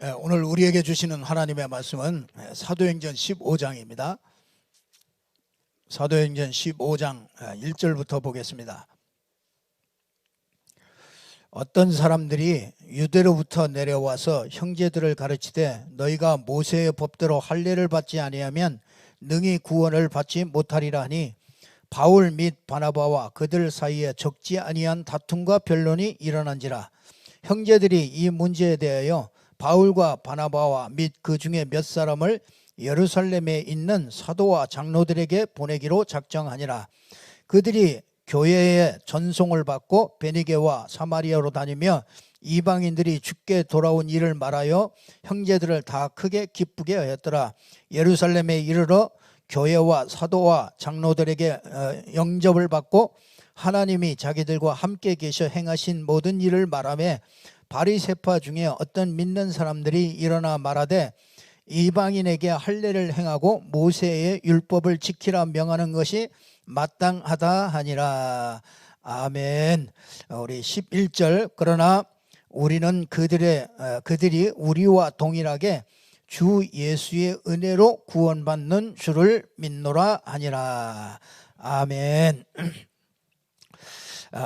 오늘 우리에게 주시는 하나님의 말씀은 사도행전 15장입니다. 사도행전 15장 1절부터 보겠습니다. 어떤 사람들이 유대로부터 내려와서 형제들을 가르치되 너희가 모세의 법대로 할례를 받지 아니하면 능히 구원을 받지 못하리라 하니 바울 및 바나바와 그들 사이에 적지 아니한 다툼과 변론이 일어난지라. 형제들이 이 문제에 대하여 바울과 바나바와 및 그 중에 몇 사람을 예루살렘에 있는 사도와 장로들에게 보내기로 작정하니라. 그들이 교회에 전송을 받고 베니게와 사마리아로 다니며 이방인들이 주께 돌아온 일을 말하여 형제들을 다 크게 기쁘게 하였더라. 예루살렘에 이르러 교회와 사도와 장로들에게 영접을 받고 하나님이 자기들과 함께 계셔 행하신 모든 일을 말하며 바리새파 중에 어떤 믿는 사람들이 일어나 말하되 이방인에게 할례를 행하고 모세의 율법을 지키라 명하는 것이 마땅하다 하니라. 아멘. 우리 11절. 그러나 우리는 그들이 우리와 동일하게 주 예수의 은혜로 구원받는 줄을 믿노라 하니라. 아멘.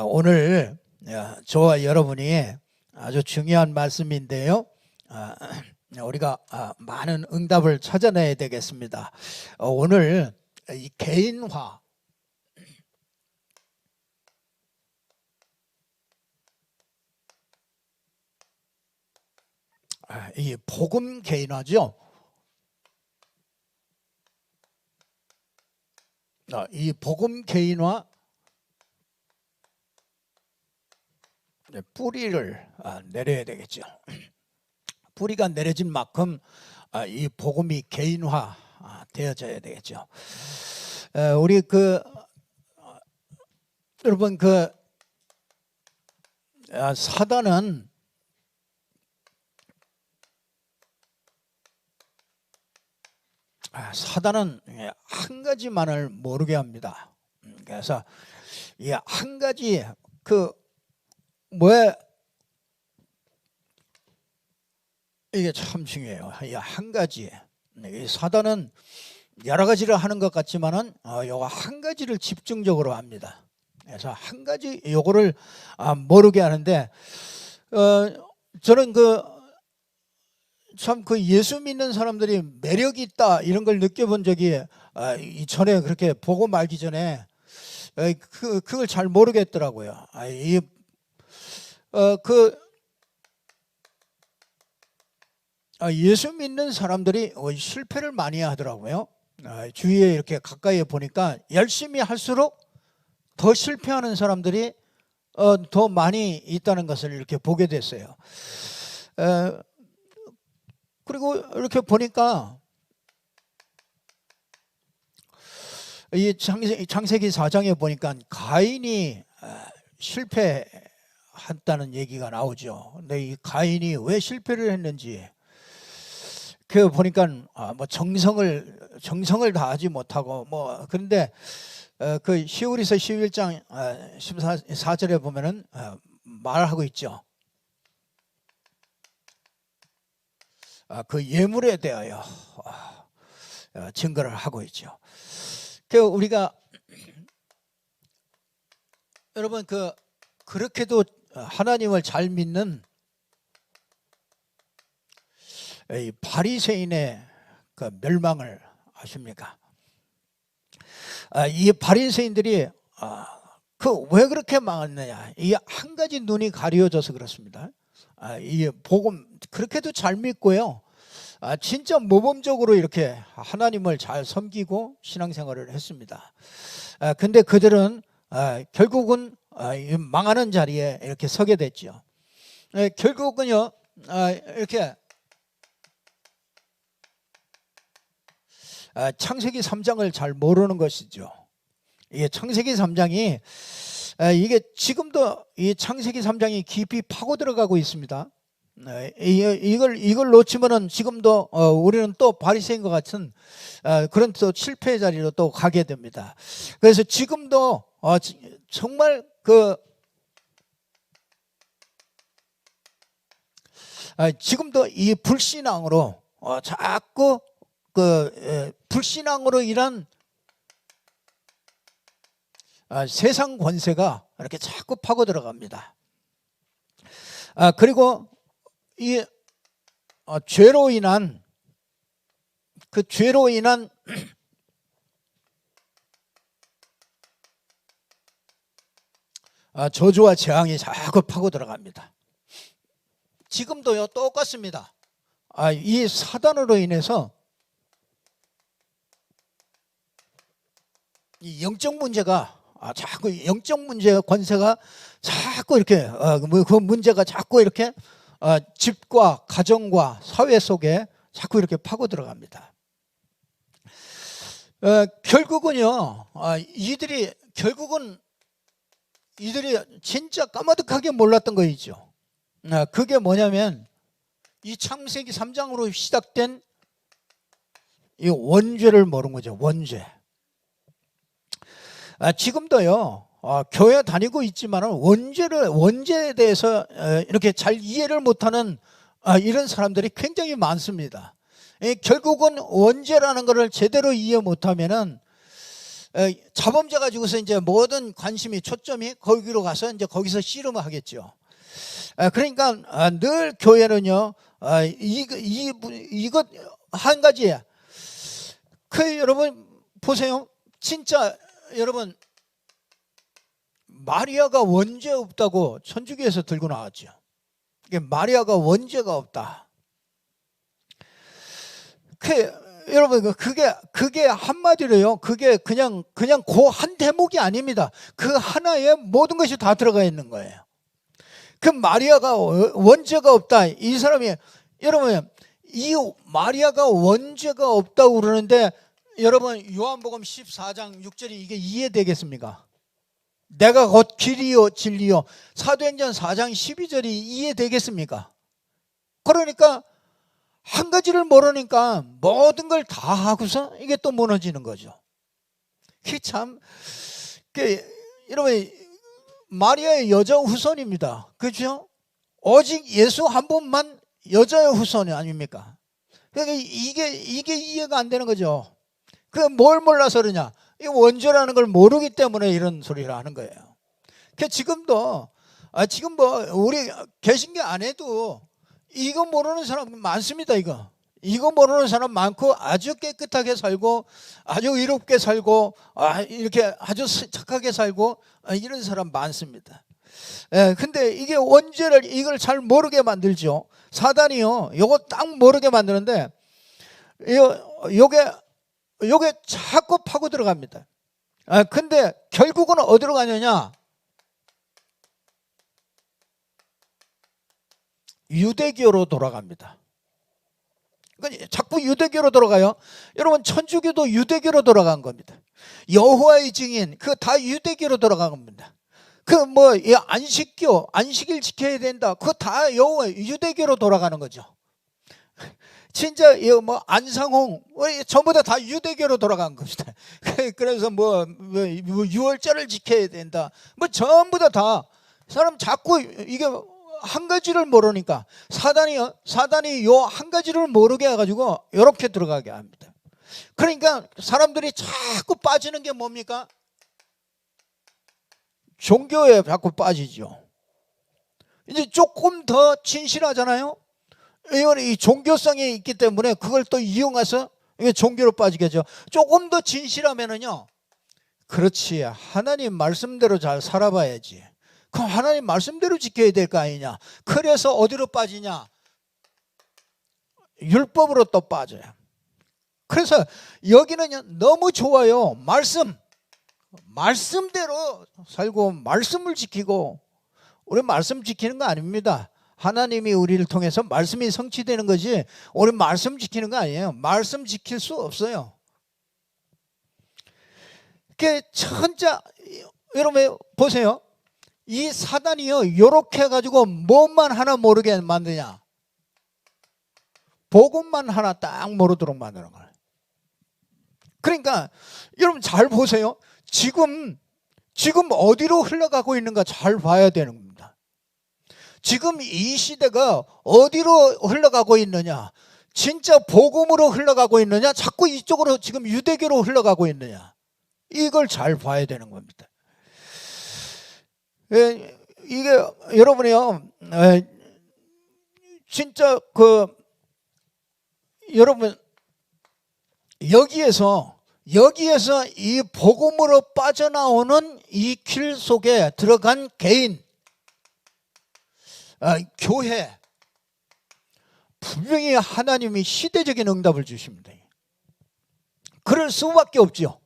오늘 저와 여러분이 아주 중요한 말씀인데요. 우리가 많은 응답을 찾아내야 되겠습니다. 오늘 이 개인화, 이 복음 개인화죠. 이 복음 개인화 뿌리를 내려야 되겠죠. 뿌리가 내려진 만큼 이 복음이 개인화 되어져야 되겠죠. 우리 여러분 사단은 한 가지만을 모르게 합니다. 그래서 이 한 가지 이게 참 중요해요. 이 한 가지. 이 사단은 여러 가지를 하는 것 같지만은 요거 한 가지를 집중적으로 합니다. 그래서 한 가지 요거를 모르게 하는데 저는 참 예수 믿는 사람들이 매력이 있다 이런 걸 느껴본 적이 이전에 그렇게 보고 말기 전에 그걸 잘 모르겠더라고요. 예수 믿는 사람들이 실패를 많이 하더라고요. 주위에 이렇게 가까이 보니까 열심히 할수록 더 실패하는 사람들이 더 많이 있다는 것을 이렇게 보게 됐어요. 그리고 이렇게 보니까 이 창세기 4장에 보니까 가인이 실패했다는 얘기가 나오죠. 근데 이 가인이 왜 실패를 했는지 그 보니까 뭐 정성을 다하지 못하고 그런데 그 히브리서 11장 14절에 보면은 말하고 있죠. 그 예물에 대하여 증거를 하고 있죠. 우리가 여러분 그렇게도 하나님을 잘 믿는 이 바리새인의 멸망을 아십니까? 이 바리새인들이 왜 그렇게 망했느냐? 이 한 가지 눈이 가려져서 그렇습니다. 이 복음 그렇게도 잘 믿고요. 진짜 모범적으로 이렇게 하나님을 잘 섬기고 신앙생활을 했습니다. 근데 그들은 결국은 망하는 자리에 이렇게 서게 됐죠. 결국은요 이렇게 창세기 3장을 잘 모르는 것이죠. 이게 창세기 3장이 이게 지금도 이 창세기 3장이 깊이 파고 들어가고 있습니다. 이걸 놓치면은 지금도 우리는 또 바리새인과 같은 그런 또 실패의 자리로 또 가게 됩니다. 그래서 지금도 정말 지금도 이 불신앙으로 자꾸 불신앙으로 인한 세상 권세가 이렇게 자꾸 파고 들어갑니다. 그리고 이 죄로 인한 저주와 재앙이 자꾸 파고 들어갑니다. 지금도요 똑같습니다. 이 사단으로 인해서 이 영적 문제가 자꾸 영적 문제 권세가 자꾸 이렇게 그 문제가 자꾸 이렇게 집과 가정과 사회 속에 자꾸 이렇게 파고 들어갑니다. 결국은요 이들이 진짜 까마득하게 몰랐던 거 있죠. 그게 뭐냐면 이 창세기 3장으로 시작된 이 원죄를 모르는 거죠. 원죄. 지금도요 교회 다니고 있지만 원죄에 대해서 이렇게 잘 이해를 못하는 이런 사람들이 굉장히 많습니다. 결국은 원죄라는 것을 제대로 이해 못하면은 자범죄 가지고서 이제 모든 관심이 초점이 거기로 가서 이제 거기서 씨름을 하겠죠. 그러니까 늘 교회는요 이것 한 가지야. 여러분 보세요. 진짜 여러분 마리아가 원죄 없다고 천주교에서 들고 나왔죠. 마리아가 원죄가 없다. 여러분 그게 한마디로요. 그게 그냥 그 한 대목이 아닙니다. 그 하나에 모든 것이 다 들어가 있는 거예요. 그 마리아가 원죄가 없다. 이 사람이 여러분 이 마리아가 원죄가 없다고 그러는데 여러분 요한복음 14장 6절이 이게 이해되겠습니까? 내가 곧 길이요 진리요. 사도행전 4장 12절이 이해되겠습니까? 그러니까 한 가지를 모르니까 모든 걸 다 하고서 이게 또 무너지는 거죠. 그게 참 여러분 마리아의 여자 후손입니다. 그렇죠? 오직 예수 한 분만 여자의 후손이 아닙니까? 그러니까 이게 이해가 안 되는 거죠. 뭘 몰라서 그러냐? 이 원죄라는 걸 모르기 때문에 이런 소리를 하는 거예요. 지금도 지금 뭐 우리 개신교 안에도 이거 모르는 사람 많습니다. 이거 모르는 사람 많고 아주 깨끗하게 살고 아주 의롭게 살고 이렇게 아주 착하게 살고 이런 사람 많습니다. 근데 이게 원죄를 이걸 잘 모르게 만들죠. 사단이요. 요거 딱 모르게 만드는데 요게 자꾸 파고 들어갑니다. 근데 결국은 어디로 가느냐? 유대교로 돌아갑니다. 그러니까 자꾸 유대교로 돌아가요. 여러분 천주교도 유대교로 돌아간 겁니다. 여호와의 증인 그거 다 유대교로 돌아간 겁니다. 안식교 안식일 지켜야 된다. 그거 다 유대교로 돌아가는 거죠. 진짜 안상홍 전부 다 유대교로 돌아간 겁니다. 그래서 유월절을 지켜야 된다. 전부 다 사람 자꾸 이게 한 가지를 모르니까 사단이 요 한 가지를 모르게 해가지고 이렇게 들어가게 합니다. 그러니까 사람들이 자꾸 빠지는 게 뭡니까? 종교에 자꾸 빠지죠. 이제 조금 더 진실하잖아요. 이 종교성이 있기 때문에 그걸 또 이용해서 종교로 빠지겠죠. 조금 더 진실하면은요. 그렇지. 하나님 말씀대로 잘 살아봐야지. 그럼 하나님 말씀대로 지켜야 될 거 아니냐. 그래서 어디로 빠지냐? 율법으로 또 빠져요. 그래서 여기는 너무 좋아요. 말씀대로 살고 말씀을 지키고 우리 말씀 지키는 거 아닙니다. 하나님이 우리를 통해서 말씀이 성취되는 거지 우리 말씀 지키는 거 아니에요. 말씀 지킬 수 없어요. 진짜 여러분 보세요. 이 사단이요 이렇게 해가지고 뭐만 하나 모르게 만드냐? 복음만 하나 딱 모르도록 만드는 거예요. 그러니까 여러분 잘 보세요. 지금 어디로 흘러가고 있는가 잘 봐야 되는 겁니다. 지금 이 시대가 어디로 흘러가고 있느냐? 진짜 복음으로 흘러가고 있느냐? 자꾸 이쪽으로 지금 유대교로 흘러가고 있느냐? 이걸 잘 봐야 되는 겁니다. 이게 여러분이요, 진짜 여러분 여기에서 이 복음으로 빠져나오는 이 길 속에 들어간 개인, 교회, 분명히 하나님이 시대적인 응답을 주십니다. 그럴 수밖에 없죠.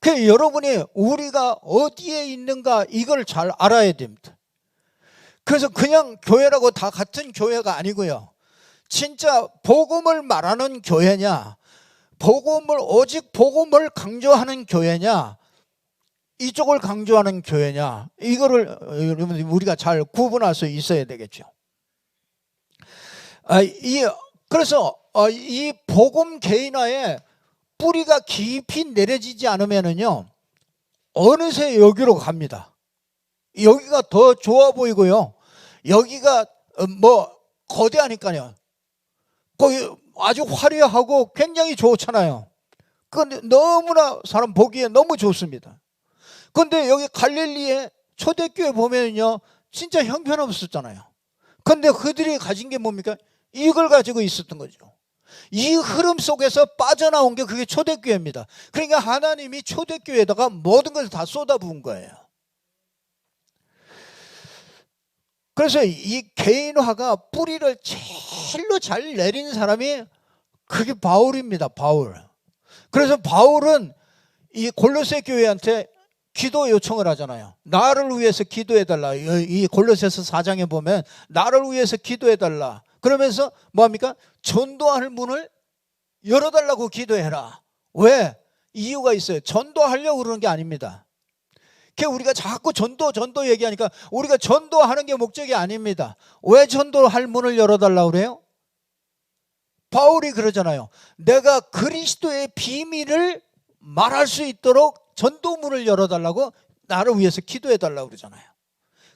그 여러분이 우리가 어디에 있는가 이걸 잘 알아야 됩니다. 그래서 그냥 교회라고 다 같은 교회가 아니고요, 진짜 복음을 말하는 교회냐, 오직 복음을 강조하는 교회냐, 이쪽을 강조하는 교회냐, 이거를 여러분 우리가 잘 구분할 수 있어야 되겠죠. 그래서 이 복음 개인화에 뿌리가 깊이 내려지지 않으면은요, 어느새 여기로 갑니다. 여기가 더 좋아 보이고요, 여기가 뭐 거대하니까요, 거기 아주 화려하고 굉장히 좋잖아요. 그런데 너무나 사람 보기에 너무 좋습니다. 그런데 여기 갈릴리의 초대교회 보면요, 진짜 형편없었잖아요. 그런데 그들이 가진 게 뭡니까? 이걸 가지고 있었던 거죠. 이 흐름 속에서 빠져나온 게 그게 초대교회입니다. 그러니까 하나님이 초대교회에다가 모든 것을 다 쏟아부은 거예요. 그래서 이 개인화가 뿌리를 제일로 잘 내린 사람이 그게 바울입니다. 바울. 그래서 바울은 이 골로새 교회한테 기도 요청을 하잖아요. 나를 위해서 기도해달라. 이 골로새서 4장에 보면 나를 위해서 기도해달라. 그러면서 뭐합니까? 전도할 문을 열어달라고 기도해라. 왜? 이유가 있어요. 전도하려고 그러는 게 아닙니다. 우리가 자꾸 전도 얘기하니까 우리가 전도하는 게 목적이 아닙니다. 왜 전도할 문을 열어달라고 그래요? 바울이 그러잖아요. 내가 그리스도의 비밀을 말할 수 있도록 전도문을 열어달라고 나를 위해서 기도해달라고 그러잖아요.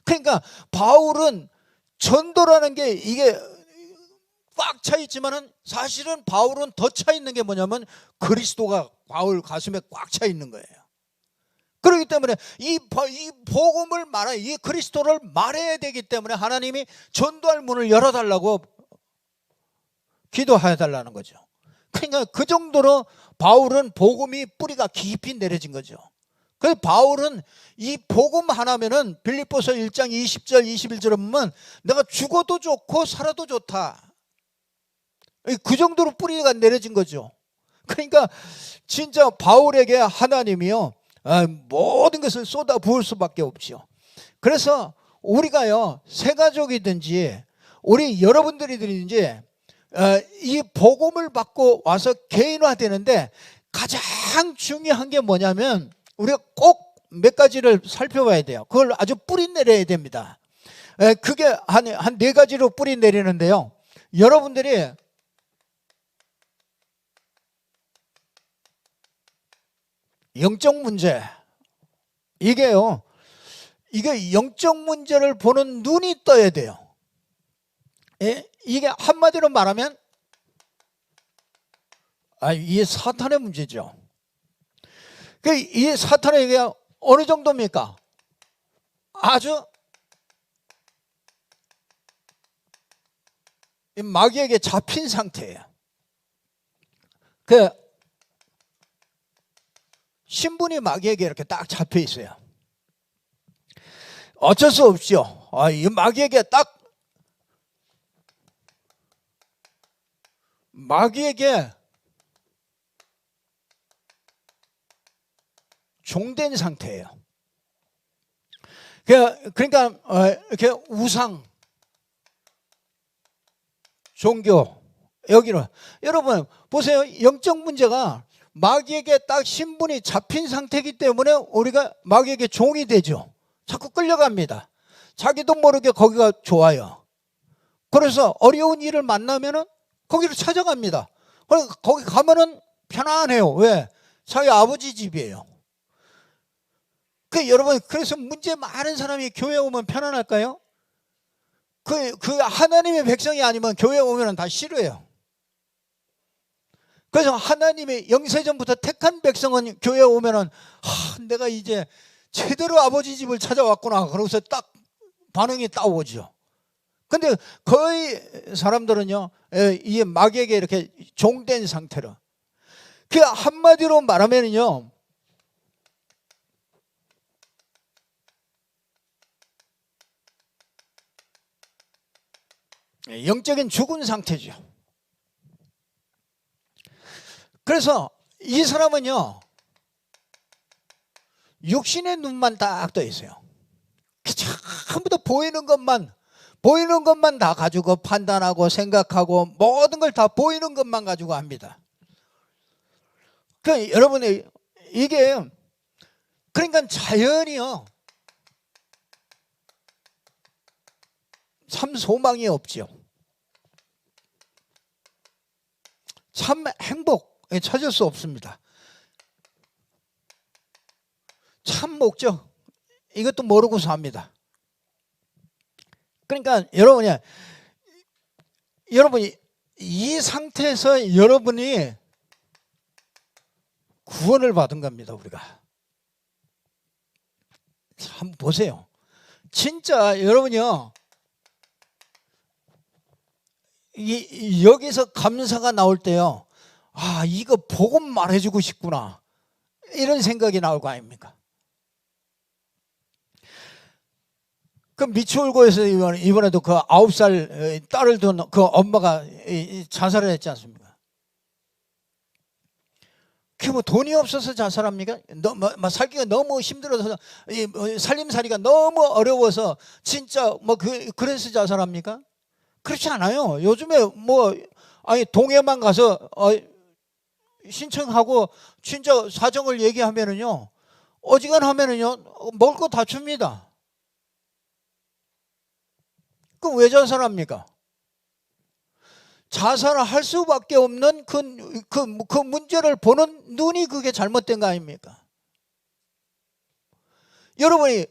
그러니까 바울은 전도라는 게 이게 꽉 차 있지만은 사실은 바울은 더 차 있는 게 뭐냐면 그리스도가 바울 가슴에 꽉 차 있는 거예요. 그렇기 때문에 이 복음을 이 그리스도를 말해야 되기 때문에 하나님이 전도할 문을 열어달라고 기도해달라는 거죠. 그러니까 그 정도로 바울은 복음이 뿌리가 깊이 내려진 거죠. 그래서 바울은 이 복음 하나면은 빌립보서 1장 20절 21절에 보면 내가 죽어도 좋고 살아도 좋다. 그 정도로 뿌리가 내려진 거죠. 그러니까 진짜 바울에게 하나님이요, 모든 것을 쏟아 부을 수밖에 없죠. 그래서 우리가요, 새가족이든지 우리 여러분들이든지 이 복음을 받고 와서 개인화되는데 가장 중요한 게 뭐냐면 우리가 꼭 몇 가지를 살펴봐야 돼요. 그걸 아주 뿌리 내려야 됩니다. 그게 한 네 가지로 뿌리 내리는데요, 여러분들이 영적 문제, 이게 영적 문제를 보는 눈이 떠야 돼요. 이게 한마디로 말하면 이게 사탄의 문제죠. 이 사탄의 얘기가 어느 정도입니까? 아주 마귀에게 잡힌 상태예요. 신분이 마귀에게 이렇게 딱 잡혀 있어요. 어쩔 수 없죠. 이 마귀에게 종된 상태예요. 그러니까 이렇게 우상, 종교, 여기는 여러분 보세요. 영적 문제가 마귀에게 딱 신분이 잡힌 상태이기 때문에 우리가 마귀에게 종이 되죠. 자꾸 끌려갑니다. 자기도 모르게 거기가 좋아요. 그래서 어려운 일을 만나면은 거기를 찾아갑니다. 거기 가면은 편안해요. 왜? 자기 아버지 집이에요. 여러분, 그래서 문제 많은 사람이 교회 오면 편안할까요? 그 하나님의 백성이 아니면 교회 오면 다 싫어해요. 그래서 하나님의 영세전부터 택한 백성은 교회 오면은 내가 이제 제대로 아버지 집을 찾아왔구나. 그러고서 딱 반응이 딱 오죠. 근데 거의 사람들은요, 이 마귀에게 이렇게 종된 상태로. 그 한마디로 말하면요, 영적인 죽은 상태죠. 그래서 이 사람은요, 육신의 눈만 딱 떠 있어요. 전부 다 보이는 것만 다 가지고 판단하고 생각하고 모든 걸 다 보이는 것만 가지고 합니다. 그 여러분이 이게 그러니까 자연이요, 참 소망이 없죠. 참 행복 찾을 수 없습니다. 참 목적 이것도 모르고 삽니다. 그러니까 여러분이 이 상태에서 여러분이 구원을 받은 겁니다. 우리가 한번 보세요. 진짜 여러분이요, 여기서 감사가 나올 때요, 이거 복음 말해주고 싶구나, 이런 생각이 나올 거 아닙니까? 그 미추홀고에서 이번에도 그 9살 딸을 둔 그 엄마가 자살을 했지 않습니까? 그게 뭐 돈이 없어서 자살합니까? 살기가 너무 힘들어서, 살림살이가 너무 어려워서 진짜 그래서 자살합니까? 그렇지 않아요. 요즘에 동해만 가서 신청하고 진짜 사정을 얘기하면은요, 어지간하면은요, 먹을 거 다 줍니다. 그럼 왜 자살합니까? 자살을 할 수밖에 없는 그 문제를 보는 눈이 그게 잘못된 거 아닙니까? 여러분이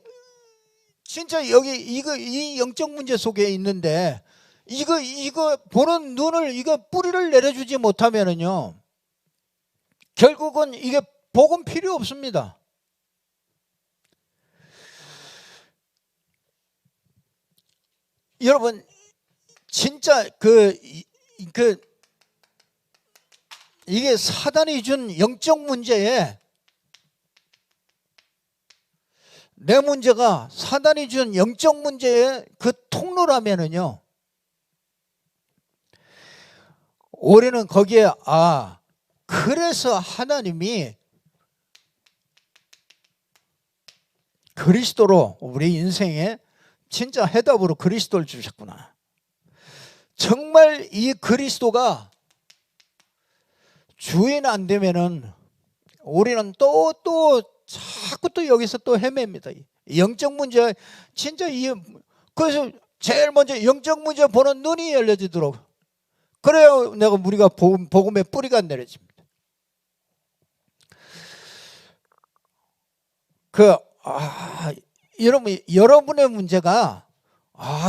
진짜 여기 이 영적 문제 속에 있는데 이거 보는 눈을, 이거 뿌리를 내려주지 못하면은요, 결국은 이게 복음 필요 없습니다. 여러분 진짜 이게 사단이 준 영적 문제에, 내 문제가 사단이 준 영적 문제의 그 통로라면은요, 우리는 거기에 그래서 하나님이 그리스도로 우리 인생에 진짜 해답으로 그리스도를 주셨구나. 정말 이 그리스도가 주인 안 되면은 우리는 자꾸 또 여기서 또 헤맵니다. 영적 문제 진짜 그래서 제일 먼저 영적 문제 보는 눈이 열려지도록, 그래야 우리가 복음의 뿌리가 내려집니다. 여러분의 문제가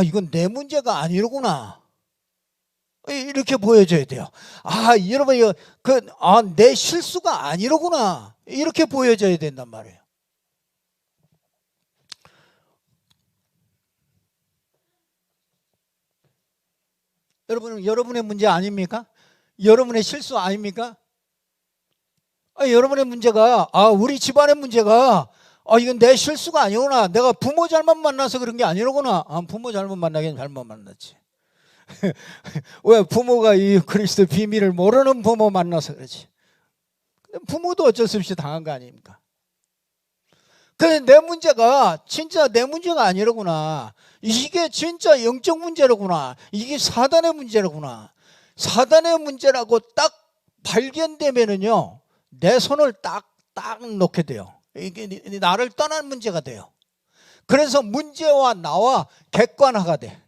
이건 내 문제가 아니로구나, 이렇게 보여줘야 돼요. 여러분이 내 실수가 아니로구나, 이렇게 보여줘야 된단 말이에요. 여러분은 여러분의 문제 아닙니까? 여러분의 실수 아닙니까? 여러분의 문제가 우리 집안의 문제가 이건 내 실수가 아니구나, 내가 부모 잘못 만나서 그런 게 아니로구나. 부모 잘못 만나긴 잘못 만났지. 왜? 부모가 이 그리스도 비밀을 모르는 부모 만나서 그렇지. 부모도 어쩔 수 없이 당한 거 아닙니까? 그래서 내 문제가 진짜 내 문제가 아니로구나, 이게 진짜 영적 문제로구나, 이게 사단의 문제로구나, 사단의 문제라고 딱 발견되면은요, 내 손을 딱 놓게 돼요. 이게 나를 떠난 문제가 돼요. 그래서 문제와 나와 객관화가 돼.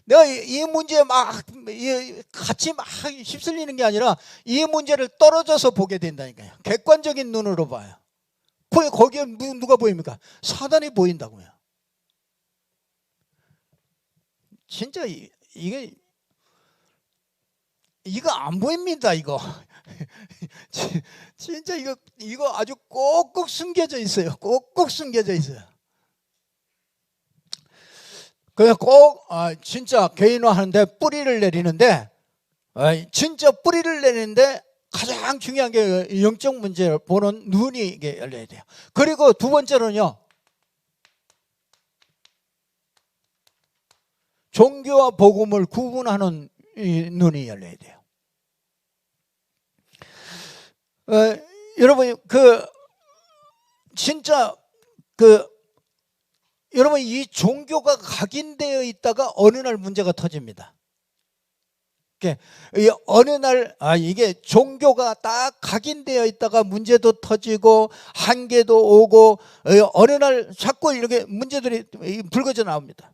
내가 이 문제에 같이 휩쓸리는 게 아니라 이 문제를 떨어져서 보게 된다니까요. 객관적인 눈으로 봐요. 거기에 누가 보입니까? 사단이 보인다고요. 진짜 이거 안 보입니다. 이거 진짜 이거 아주 꼭꼭 숨겨져 있어요. 꼭꼭 숨겨져 있어요. 그래서 꼭 진짜 개인화하는데 뿌리를 내리는데 진짜 뿌리를 내리는데 가장 중요한 게 영적 문제를 보는 눈이 이게 열려야 돼요. 그리고 두 번째로는요, 종교와 복음을 구분하는 이 눈이 열려야 돼요. 여러분 진짜 여러분 이 종교가 각인되어 있다가 어느 날 문제가 터집니다. 어느 날 이게 종교가 딱 각인되어 있다가 문제도 터지고 한계도 오고 어느 날 자꾸 이렇게 문제들이 불거져 나옵니다.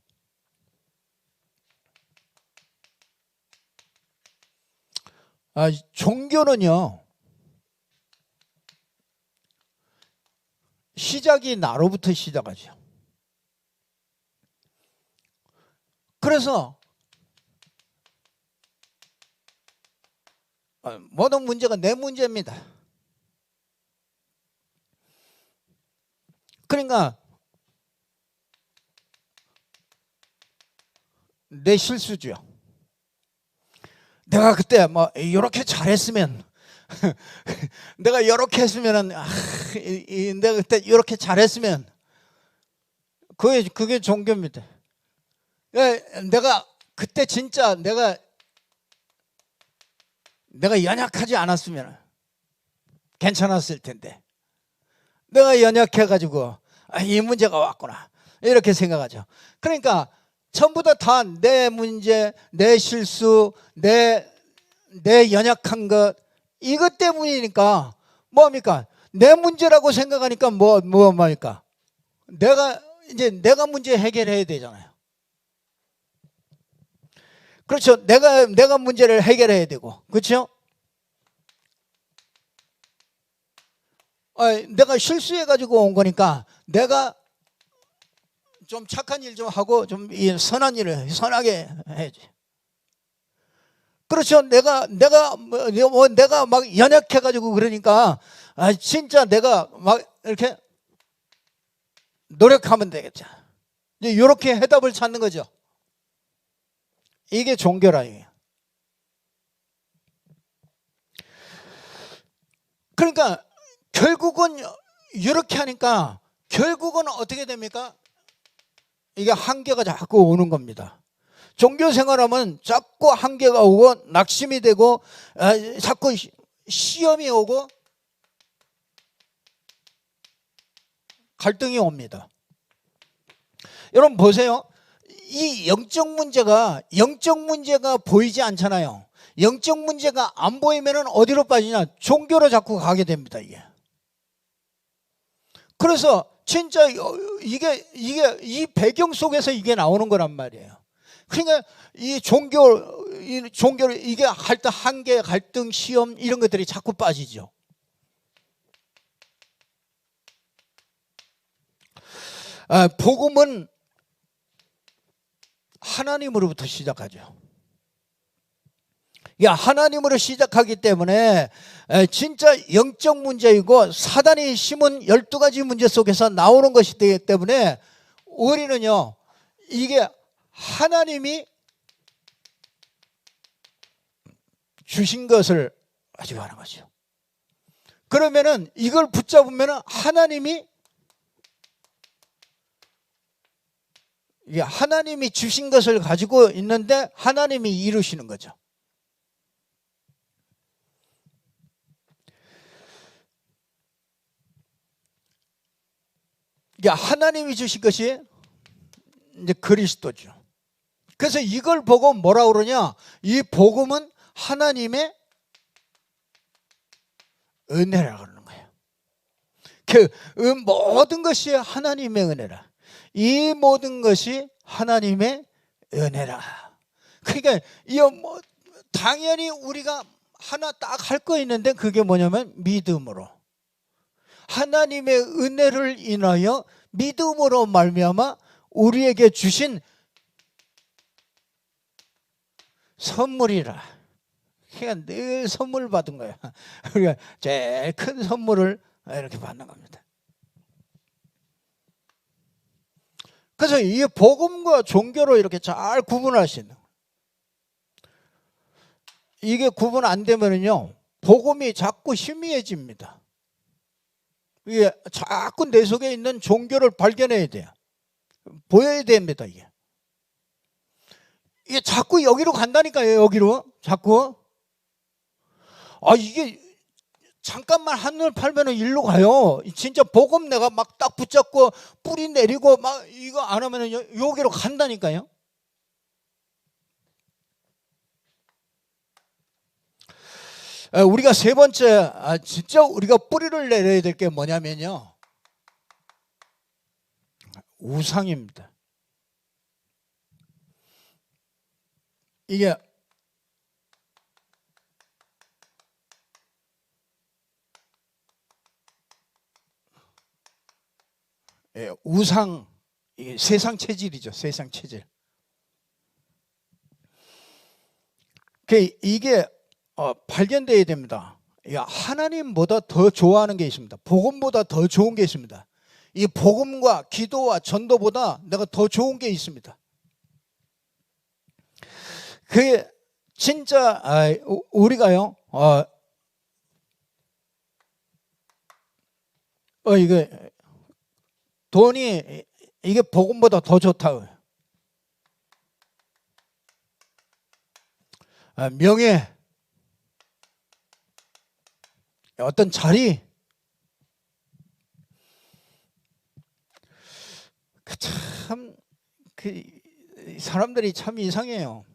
종교는요, 시작이 나로부터 시작하죠. 그래서 모든 문제가 내 문제입니다. 그러니까 내 실수죠. 내가 그때 뭐 이렇게 잘했으면 내가 이렇게 했으면은 내가 그때 이렇게 잘했으면 그게 종교입니다. 내가 그때 진짜 내가 연약하지 않았으면 괜찮았을 텐데 내가 연약해가지고 이 문제가 왔구나 이렇게 생각하죠. 그러니까 전부 다 내 문제, 내 실수, 내 연약한 것 이것 때문이니까 뭡니까? 내 문제라고 생각하니까 뭡니까? 내가 문제 해결해야 되잖아요. 그렇죠. 내가 문제를 해결해야 되고, 그렇죠? 내가 실수해가지고 온 거니까 내가 좀 착한 일 좀 하고 좀 선한 일을 선하게 해야지. 그렇죠. 내가 막 연약해가지고 그러니까 진짜 내가 막 이렇게 노력하면 되겠죠. 이제 이렇게 해답을 찾는 거죠. 이게 종교라 이게. 그러니까 결국은 이렇게 하니까 결국은 어떻게 됩니까? 이게 한계가 자꾸 오는 겁니다. 종교 생활하면 자꾸 한계가 오고 낙심이 되고 자꾸 시험이 오고 갈등이 옵니다. 여러분 보세요. 이 영적 문제가 보이지 않잖아요. 영적 문제가 안 보이면 어디로 빠지냐? 종교로 자꾸 가게 됩니다. 이게. 그래서 진짜 이게 이 배경 속에서 이게 나오는 거란 말이에요. 그러니까 이 종교를 이게 할 때 한계, 갈등, 시험 이런 것들이 자꾸 빠지죠. 복음은 하나님으로부터 시작하죠. 하나님으로 시작하기 때문에 진짜 영적 문제이고 사단이 심은 12가지 문제 속에서 나오는 것이 되기 때문에 우리는요 이게 하나님이 주신 것을 가지고 하는 거죠. 그러면은 이걸 붙잡으면은 하나님이 주신 것을 가지고 있는데 하나님이 이루시는 거죠. 하나님이 주신 것이 이제 그리스도죠. 그래서 이걸 보고 뭐라 그러냐? 이 복음은 하나님의 은혜라 그러는 거예요. 모든 것이 하나님의 은혜라. 이 모든 것이 하나님의 은혜라. 그러니까 당연히 우리가 하나 딱 할 거 있는데 그게 뭐냐면 믿음으로. 하나님의 은혜를 인하여 믿음으로 말미암아 우리에게 주신 선물이라. 그러니까 늘 선물 받은 거야. 우리가 제일 큰 선물을 이렇게 받는 겁니다. 그래서 이 복음과 종교로 이렇게 잘 구분할 수 있는 거예요. 이게 구분 안 되면요, 복음이 자꾸 희미해집니다. 이게 자꾸 내 속에 있는 종교를 발견해야 돼요. 보여야 됩니다. 이게 자꾸 여기로 간다니까요. 여기로 자꾸. 이게 잠깐만 한눈 팔면은 일로 가요. 진짜 복음 내가 막 딱 붙잡고 뿌리 내리고 막 이거 안 하면은 여기로 간다니까요. 우리가 세 번째, 진짜 우리가 뿌리를 내려야 될 게 뭐냐면요, 우상입니다. 이게 우상, 이게 세상 체질이죠. 세상 체질. 이게 발견되어야 됩니다. 하나님보다 더 좋아하는 게 있습니다. 복음보다 더 좋은 게 있습니다. 이 복음과 기도와 전도보다 내가 더 좋은 게 있습니다. 그게 진짜 우리가요, 이게 돈이 이게 복음보다 더 좋다고요. 명예, 어떤 자리, 참 사람들이 참 이상해요.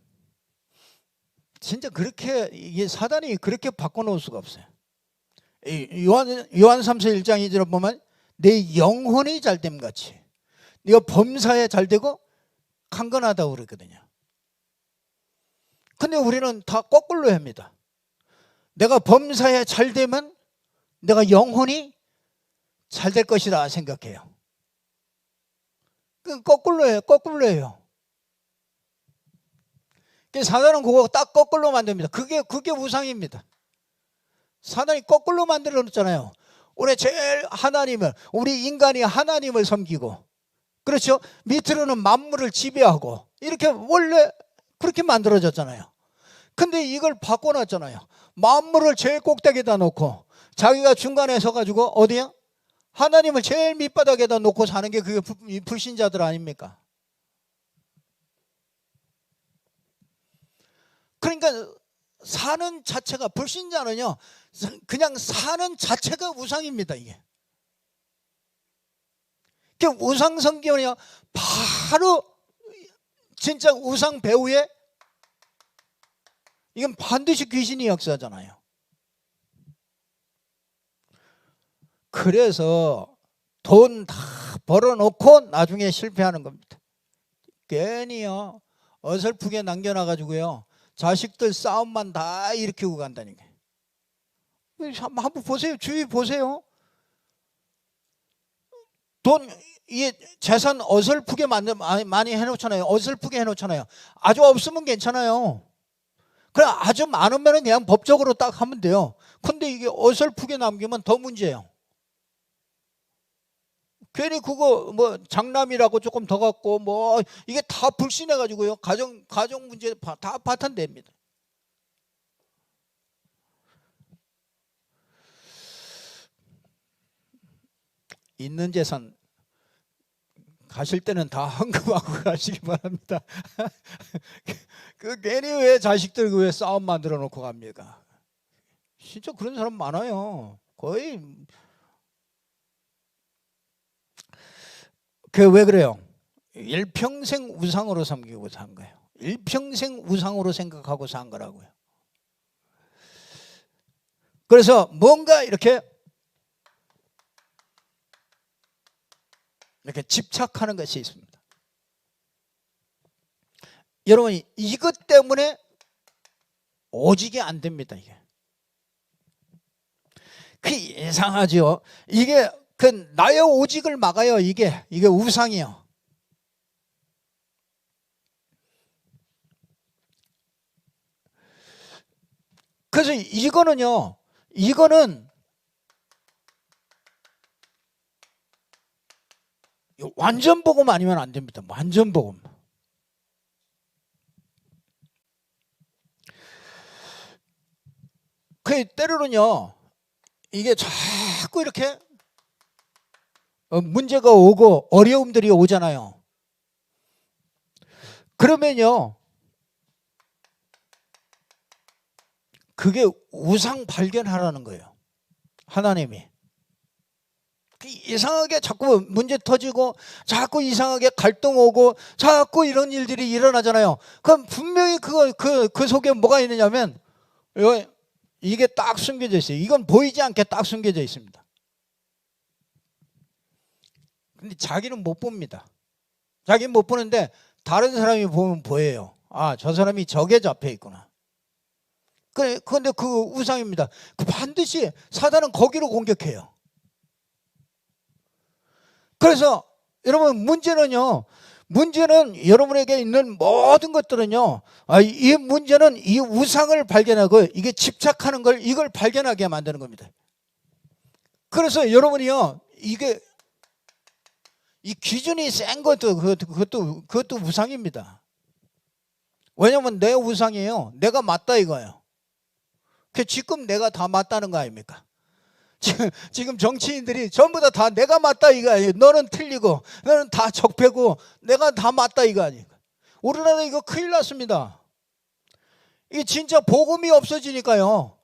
진짜 그렇게 이게 사단이 그렇게 바꿔놓을 수가 없어요. 요한 3서 1장 2절을 보면 내 영혼이 잘됨 같이 네가 범사에 잘되고 강건하다고 그러거든요. 근데 우리는 다 거꾸로 합니다. 내가 범사에 잘되면 내가 영혼이 잘될 것이다 생각해요. 거꾸로 해요. 거꾸로 해요. 사단은 그거 딱 거꾸로 만듭니다. 그게 우상입니다. 사단이 거꾸로 만들어 놓잖아요. 우리 제일 우리 인간이 하나님을 섬기고, 그렇죠? 밑으로는 만물을 지배하고, 이렇게 원래 그렇게 만들어졌잖아요. 근데 이걸 바꿔놨잖아요. 만물을 제일 꼭대기에다 놓고 자기가 중간에 서가지고 어디야? 하나님을 제일 밑바닥에다 놓고 사는 게 그게 불신자들 아닙니까? 그러니까 사는 자체가, 불신자는요 그냥 사는 자체가 우상입니다. 이게 우상 성경은요 바로 진짜 우상 배후에 이건 반드시 귀신이 역사잖아요. 그래서 돈 다 벌어놓고 나중에 실패하는 겁니다. 괜히요 어설프게 남겨놔가지고요 자식들 싸움만 다 일으키고 간다니까. 한번 보세요. 주위 보세요. 이 재산 어설프게 많이 해놓잖아요. 어설프게 해놓잖아요. 아주 없으면 괜찮아요. 그래 아주 많으면 그냥 법적으로 딱 하면 돼요. 근데 이게 어설프게 남기면 더 문제예요. 괜히 그거 뭐 장남이라고 조금 더 갖고 뭐 이게 다 불신해 가지고요 가정 문제 다 파탄됩니다. 있는 재산 가실 때는 다 헌금하고 가시기 바랍니다. 괜히 왜 자식들 왜 싸움 만들어 놓고 갑니까? 진짜 그런 사람 많아요. 거의 왜 그래요? 일평생 우상으로 섬기고 산 거예요. 일평생 우상으로 생각하고 산 거라고요. 그래서 뭔가 이렇게 집착하는 것이 있습니다. 여러분 이것 때문에 오직이 안 됩니다. 이게 이상하죠. 이게 나의 오직을 막아요. 이게 우상이요. 그래서 이거는 완전 복음 아니면 안 됩니다. 완전 복음. 그 때로는요, 이게 자꾸 이렇게 문제가 오고 어려움들이 오잖아요. 그러면요, 그게 우상 발견하라는 거예요. 하나님이. 이상하게 자꾸 문제 터지고 자꾸 이상하게 갈등 오고 자꾸 이런 일들이 일어나잖아요. 그럼 분명히 그 속에 뭐가 있느냐면 이게 딱 숨겨져 있어요. 이건 보이지 않게 딱 숨겨져 있습니다. 근데 자기는 못 봅니다. 자기는 못 보는데 다른 사람이 보면 보여요. 아, 저 사람이 저게 잡혀 있구나. 그런데 그 우상입니다. 반드시 사단은 거기로 공격해요. 그래서 여러분 문제는 여러분에게 있는 모든 것들은요, 이 문제는 이 우상을 발견하고 이게 집착하는 걸 이걸 발견하게 만드는 겁니다. 그래서 여러분이요, 이게 이 기준이 센 것도 그것도 우상입니다. 왜냐면 내 우상이에요. 내가 맞다 이거예요. 지금 내가 다 맞다는 거 아닙니까? 지금 정치인들이 전부 다 내가 맞다 이거 아니에요. 너는 틀리고 너는 다 적폐고 내가 다 맞다 이거 아니에요. 우리나라 이거 큰일 났습니다. 이게 진짜 복음이 없어지니까요,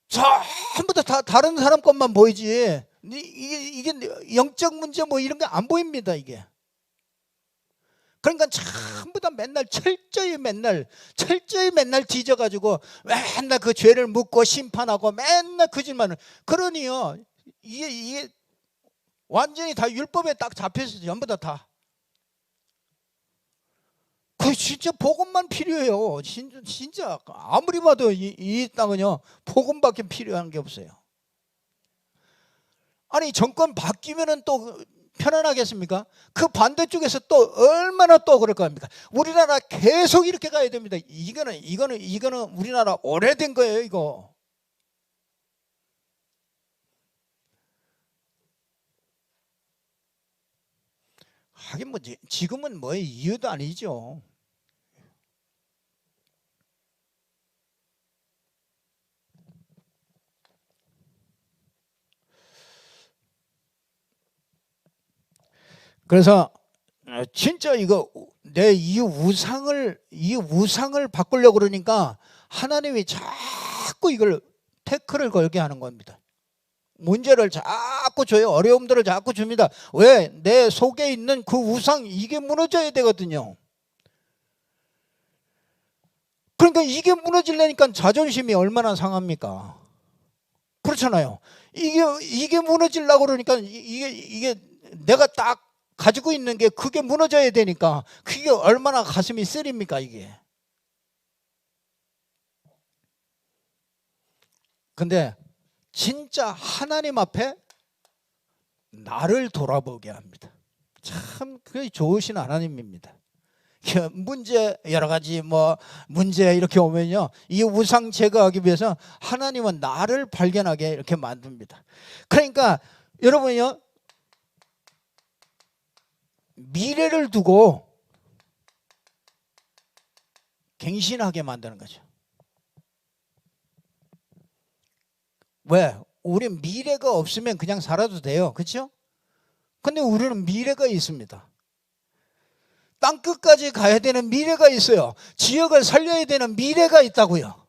전부 다 다른 사람 것만 보이지 이게 영적 문제 뭐 이런 게 안 보입니다. 이게 그러니까 전부 다 철저히 맨날 뒤져가지고 맨날 그 죄를 묻고 심판하고 맨날 거짓말을. 그러니요, 이게 완전히 다 율법에 딱 잡혀서 전부 다. 그 진짜 복음만 필요해요. 진짜 아무리 봐도 이 땅은요, 복음밖에 필요한 게 없어요. 아니 정권 바뀌면은 또 편안하겠습니까? 그 반대쪽에서 또 얼마나 또 그럴 겁니까? 우리나라 계속 이렇게 가야 됩니다. 이거는 우리나라 오래된 거예요, 이거. 하긴 뭐 지금은 뭐 이유도 아니죠. 그래서 진짜 이거 내 이 우상을 바꾸려고 그러니까 하나님이 자꾸 이걸 태클을 걸게 하는 겁니다. 문제를 자꾸 줘요. 어려움들을 자꾸 줍니다. 왜? 내 속에 있는 그 우상 이게 무너져야 되거든요. 그러니까 이게 무너지려니까 자존심이 얼마나 상합니까? 그렇잖아요. 이게 무너지려고 그러니까 이게 내가 딱 가지고 있는 게 그게 무너져야 되니까 그게 얼마나 가슴이 쓰립니까 이게. 근데 진짜 하나님 앞에 나를 돌아보게 합니다. 참 그게 좋으신 하나님입니다. 문제 여러 가지 문제 이렇게 오면요, 이 우상 제거하기 위해서 하나님은 나를 발견하게 이렇게 만듭니다. 그러니까 여러분이요, 미래를 두고 갱신하게 만드는 거죠. 왜? 우리 미래가 없으면 그냥 살아도 돼요. 그렇죠? 근데 우리는 미래가 있습니다. 땅끝까지 가야 되는 미래가 있어요. 지역을 살려야 되는 미래가 있다고요.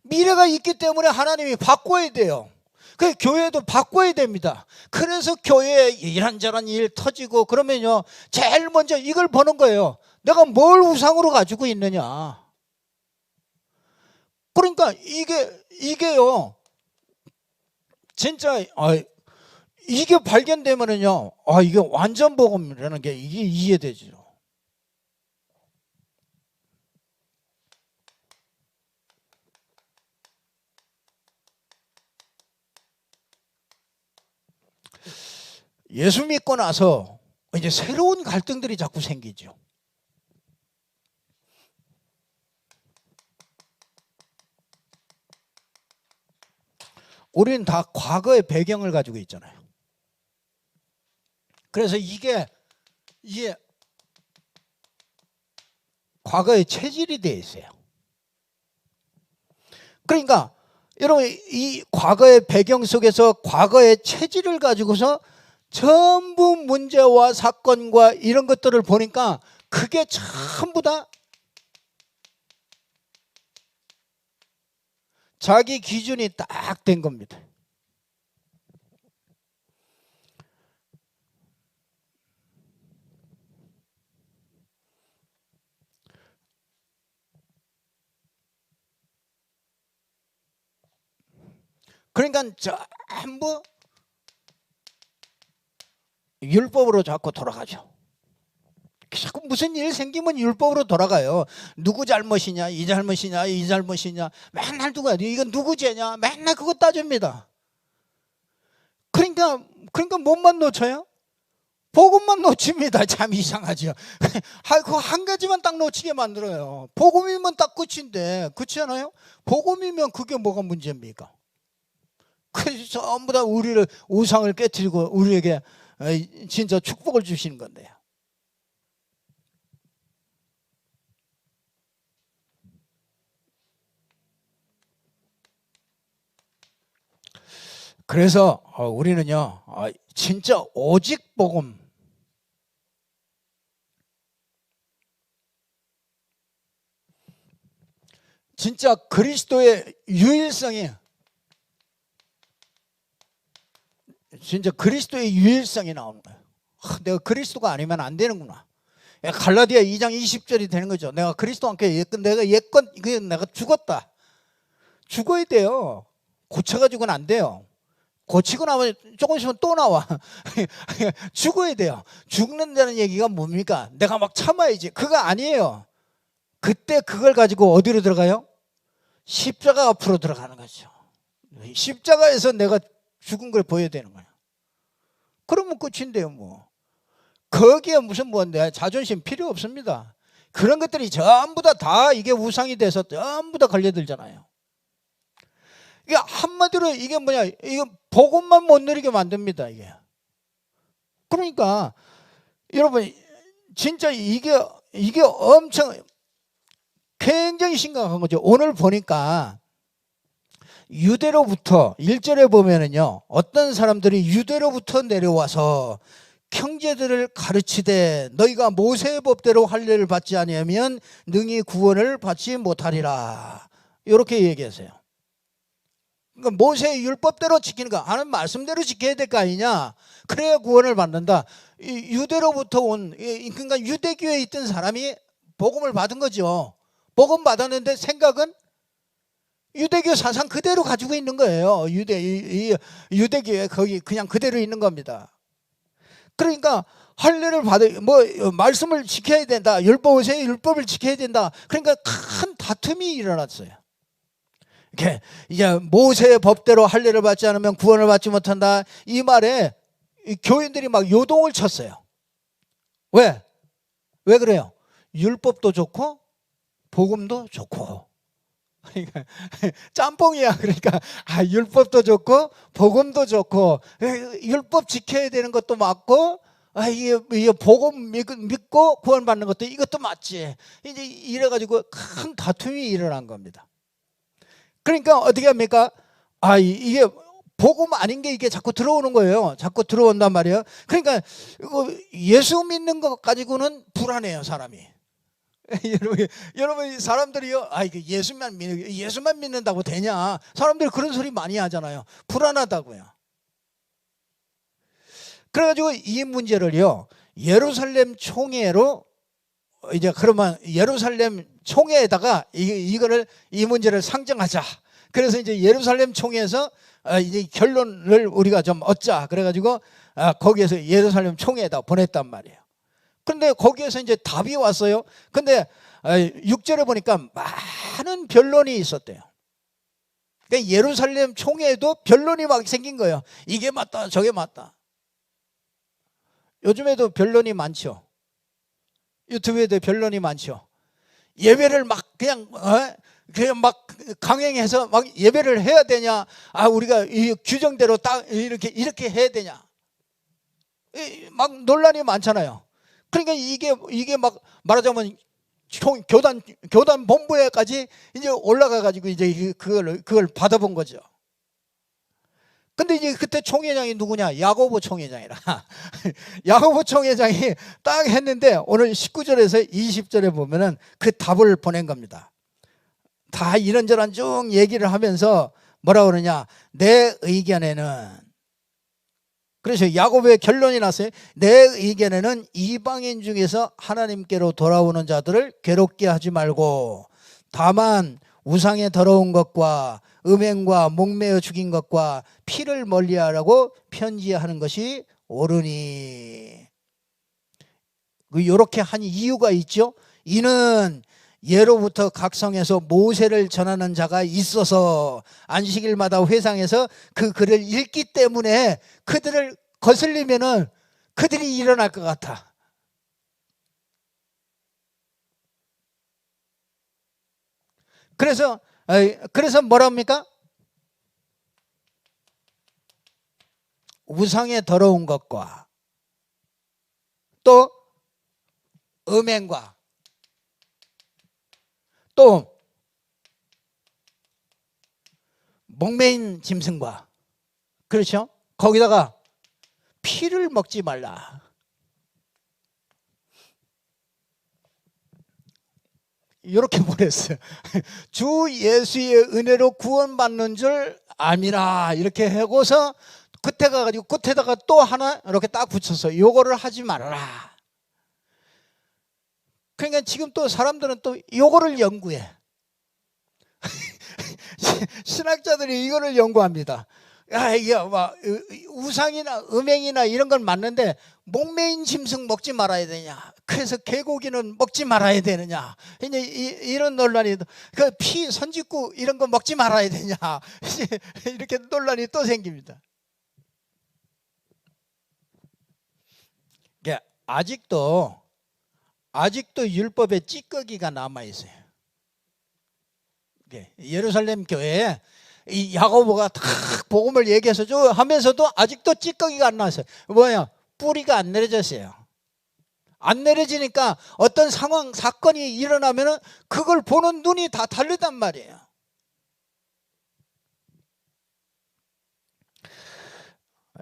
미래가 있기 때문에 하나님이 바꿔야 돼요. 그 교회도 바꿔야 됩니다. 그래서 교회에 이런저런 일 터지고 그러면요, 제일 먼저 이걸 보는 거예요. 내가 뭘 우상으로 가지고 있느냐. 그러니까 이게요, 진짜 이게 발견되면은요, 이게 완전 복음이라는 게 이게 이해되죠. 예수 믿고 나서 이제 새로운 갈등들이 자꾸 생기죠. 우리는 다 과거의 배경을 가지고 있잖아요. 그래서 이게 과거의 체질이 되어 있어요. 그러니까 여러분 이 과거의 배경 속에서 과거의 체질을 가지고서 전부 문제와 사건과 이런 것들을 보니까 그게 전부 다 자기 기준이 딱 된 겁니다. 그러니까 전부 율법으로 자꾸 돌아가죠. 자꾸 무슨 일 생기면 율법으로 돌아가요. 누구 잘못이냐, 이 잘못이냐, 이 잘못이냐, 맨날 누가 이건 누구 죄냐, 맨날 그거 따집니다. 그러니까 뭐만 놓쳐요? 복음만 놓칩니다. 참 이상하죠. 그거 한 가지만 딱 놓치게 만들어요. 복음이면 딱 끝인데, 그렇지 않아요? 복음이면 그게 뭐가 문제입니까? 그래서 전부 다 우리를 우상을 깨뜨리고 우리에게 진짜 축복을 주시는 건데요. 그래서 우리는요 진짜 오직 복음, 진짜 그리스도의 유일성이, 진짜 그리스도의 유일성이 나오는 거예요. 내가 그리스도가 아니면 안 되는구나. 갈라디아 2장 20절이 되는 거죠. 내가 그리스도와 함께 내가 내가 죽었다. 죽어야 돼요. 고쳐가지고는 안 돼요. 고치고 나면 조금 있으면 또 나와. 죽어야 돼요. 죽는다는 얘기가 뭡니까? 내가 막 참아야지. 그거 아니에요. 그때 그걸 가지고 어디로 들어가요? 십자가 앞으로 들어가는 거죠. 십자가에서 내가 죽은 걸 보여야 되는 거예요. 그러면 끝인데요 뭐. 거기에 무슨 뭔데 자존심 필요 없습니다. 그런 것들이 전부 다 이게 우상이 돼서 전부 다 걸려들잖아요. 이게 한마디로 이게 뭐냐, 이게 복음만 못 누리게 만듭니다. 이게. 그러니까 여러분 진짜 이게 엄청 굉장히 심각한 거죠. 오늘 보니까 유대로부터 1절에 보면은요 어떤 사람들이 유대로부터 내려와서 형제들을 가르치되 너희가 모세의 법대로 할례를 받지 아니하면 능히 구원을 받지 못하리라, 이렇게 얘기하세요. 그러니까 모세의 율법대로 지키는 거, 하는 말씀대로 지켜야 될 거 아니냐, 그래야 구원을 받는다. 유대로부터 온, 그러니까 유대교에 있던 사람이 복음을 받은 거죠. 복음 받았는데 생각은 유대교 사상 그대로 가지고 있는 거예요. 유대교에 거기 그냥 그대로 있는 겁니다. 그러니까 할례를 말씀을 지켜야 된다, 율법의 율법을 지켜야 된다. 그러니까 큰 다툼이 일어났어요. 이렇게 이제 모세의 법대로 할례를 받지 않으면 구원을 받지 못한다, 이 말에 교인들이 막 요동을 쳤어요. 왜 그래요? 율법도 좋고 복음도 좋고. 그러니까 짬뽕이야. 그러니까 율법도 좋고 복음도 좋고 율법 지켜야 되는 것도 맞고 이게 복음 믿고 구원받는 것도 이것도 맞지. 이제 이래가지고 큰 다툼이 일어난 겁니다. 그러니까 어떻게 합니까? 이게 복음 아닌 게 이게 자꾸 들어오는 거예요. 자꾸 들어온단 말이에요. 그러니까 예수 믿는 것 가지고는 불안해요, 사람이. 여러분 사람들이요, 이게 예수만 믿는다고 되냐? 사람들이 그런 소리 많이 하잖아요. 불안하다고요. 그래가지고 이 문제를요 예루살렘 총회로, 이제 그러면 예루살렘 총회에다가 이 문제를 상정하자. 그래서 이제 예루살렘 총회에서 이제 결론을 우리가 좀 얻자. 그래가지고 거기에서 예루살렘 총회에다 보냈단 말이에요. 근데 거기에서 이제 답이 왔어요. 근데 6절에 보니까 많은 변론이 있었대요. 그러니까 예루살렘 총회에도 변론이 막 생긴 거예요. 이게 맞다, 저게 맞다. 요즘에도 변론이 많죠. 유튜브에도 변론이 많죠. 예배를 막 그냥 그냥 막 강행해서 막 예배를 해야 되냐? 우리가 이 규정대로 딱 이렇게 해야 되냐? 막 논란이 많잖아요. 그러니까 이게 막 말하자면 교단 본부에까지 이제 올라가 가지고 이제 그걸 받아본 거죠. 근데 이제 그때 총회장이 누구냐? 야고보 총회장이라. 야고보 총회장이 딱 했는데 오늘 19절에서 20절에 보면은 그 답을 보낸 겁니다. 다 이런저런 쭉 얘기를 하면서 뭐라 그러냐? 내 의견에는, 그래서 야고보의 결론이 났어요. 내 의견에는 이방인 중에서 하나님께로 돌아오는 자들을 괴롭게 하지 말고 다만 우상의 더러운 것과 음행과 목매어 죽인 것과 피를 멀리하라고 편지하는 것이 옳으니. 이렇게 한 이유가 있죠. 이는 예로부터 각 성에서 모세를 전하는 자가 있어서 안식일마다 회상에서 그 글을 읽기 때문에 그들을 거슬리면은 그들이 일어날 것 같아. 그래서 뭐랍니까? 우상의 더러운 것과 또 음행과 또 목매인 짐승과, 그렇죠? 거기다가 피를 먹지 말라. 이렇게 보냈어요. 주 예수의 은혜로 구원받는 줄 암이라. 이렇게 하고서 끝에 가가지고 끝에다가 또 하나 이렇게 딱 붙여서 요거를 하지 말아라. 그러니까 지금 또 사람들은 또 요거를 연구해. 신학자들이 이거를 연구합니다. 이게 막 우상이나 음행이나 이런 건 맞는데 목매인 짐승 먹지 말아야 되냐? 그래서 개고기는 먹지 말아야 되느냐? 이제 이런 논란이, 그 피 선짓구 이런 거 먹지 말아야 되냐? 이렇게 논란이 또 생깁니다. 아직도 율법에 찌꺼기가 남아 있어요. 예루살렘 교회에 이 야고보가 다 복음을 얘기해서 하면서도 아직도 찌꺼기가 안 나왔어요. 뭐야? 뿌리가 안 내려졌어요. 안 내려지니까 어떤 상황, 사건이 일어나면은 그걸 보는 눈이 다 다르단 말이에요.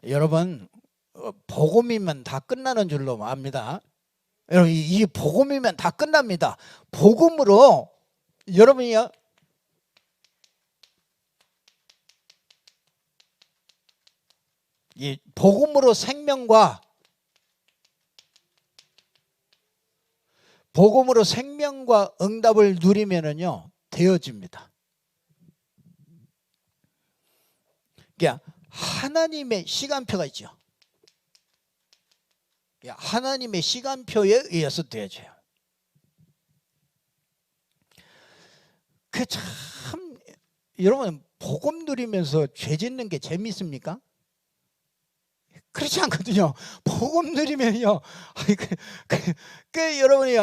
여러분, 복음이면 다 끝나는 줄로 압니다. 여러분, 이 복음이면 다 끝납니다. 복음으로 여러분이요, 이 복음으로 생명과 응답을 누리면은요 되어집니다. 그러니까 하나님의 시간표가 있죠. 하나님의 시간표에 의해서 되어져요. 그 참, 여러분, 복음 누리면서 죄 짓는 게 재밌습니까? 그렇지 않거든요. 복음 누리면요, 여러분이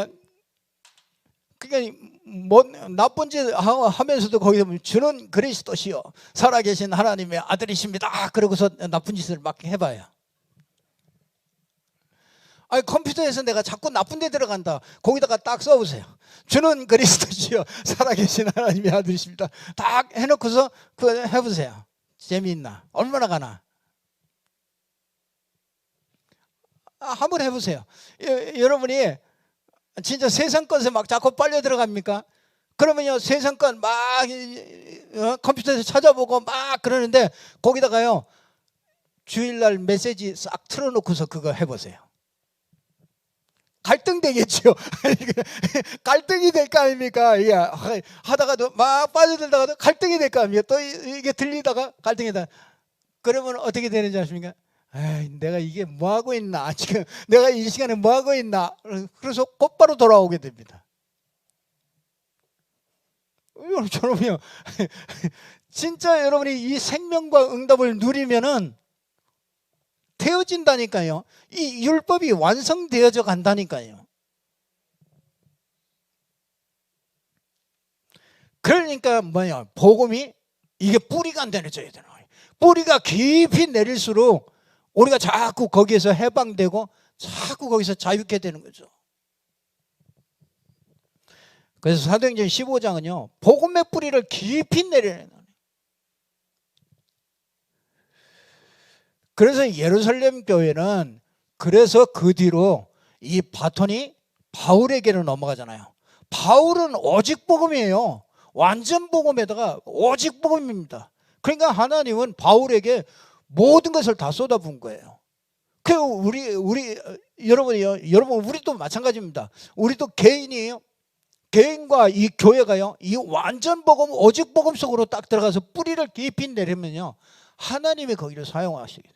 그러니까 뭐 나쁜 짓 하면서도 거기서 주는 그리스도시요 살아계신 하나님의 아들이십니다. 그러고서 나쁜 짓을 막 해봐요. 컴퓨터에서 내가 자꾸 나쁜 데 들어간다. 거기다가 딱 써보세요. 주는 그리스도시요 살아계신 하나님의 아들이십니다. 딱 해놓고서 그거 해보세요. 재미있나? 얼마나 가나? 한번 해보세요. 여러분이 진짜 세상 것에 막 자꾸 빨려 들어갑니까? 그러면요 세상 것 막 컴퓨터에서 찾아보고 막 그러는데 거기다가요 주일날 메시지 싹 틀어놓고서 그거 해보세요. 갈등되겠죠. 갈등이 될 거 아닙니까? 이게 하다가도 막 빠져들다가도 갈등이 될 거 아닙니까? 또 이게 들리다가 갈등이 다. 그러면 어떻게 되는지 아십니까? 내가 이게 뭐 하고 있나? 지금 내가 이 시간에 뭐 하고 있나? 그래서 곧바로 돌아오게 됩니다. 여러분요, 진짜 여러분이 이 생명과 응답을 누리면은 되어진다니까요. 이 율법이 완성되어져 간다니까요. 그러니까 뭐냐, 복음이 이게 뿌리가 내려져야 되는 거예요. 뿌리가 깊이 내릴수록 우리가 자꾸 거기에서 해방되고 자꾸 거기서 자유케 되는 거죠. 그래서 사도행전 15장은요 복음의 뿌리를 깊이 내려내는 거예요. 그래서 예루살렘 교회는 그래서 그 뒤로 이 바톤이 바울에게로 넘어가잖아요. 바울은 오직 복음이에요. 완전 복음에다가 오직 복음입니다. 그러니까 하나님은 바울에게 모든 것을 다 쏟아부은 거예요. 그 여러분 우리도 마찬가지입니다. 우리도 개인이에요. 개인과 이 교회가요, 이 완전 복음, 오직 복음 속으로 딱 들어가서 뿌리를 깊이 내리면요, 하나님이 거기를 사용하시게 돼요.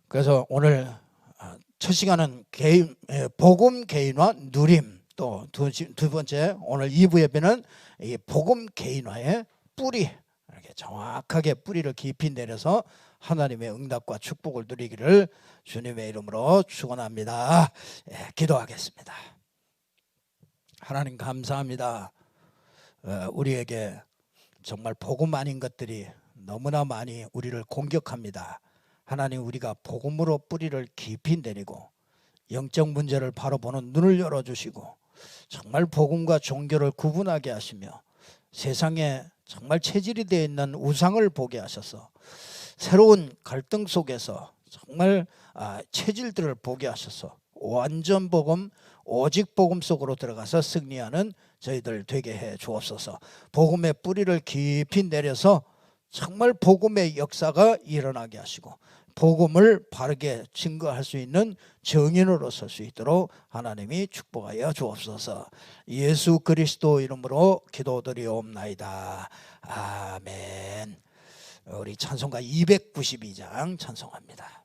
그래서 오늘 첫 시간은 복음 개인화 누림, 또 두 번째 오늘 2부 예배는 이 복음 개인화의 뿌리, 이렇게 정확하게 뿌리를 깊이 내려서 하나님의 응답과 축복을 누리기를 주님의 이름으로 축원합니다. 기도하겠습니다. 하나님 감사합니다. 우리에게 정말 복음 아닌 것들이 너무나 많이 우리를 공격합니다. 하나님, 우리가 복음으로 뿌리를 깊이 내리고 영적 문제를 바로 보는 눈을 열어주시고 정말 복음과 종교를 구분하게 하시며 세상에 정말 체질이 되어 있는 우상을 보게 하셔서 새로운 갈등 속에서 정말 체질들을 보게 하셔서 완전 복음, 오직 복음 속으로 들어가서 승리하는 저희들 되게 해 주옵소서. 복음의 뿌리를 깊이 내려서 정말 복음의 역사가 일어나게 하시고 복음을 바르게 증거할 수 있는 증인으로 설 수 있도록 하나님이 축복하여 주옵소서. 예수 그리스도 이름으로 기도드리옵나이다. 아멘. 우리 찬송가 292장 찬송합니다.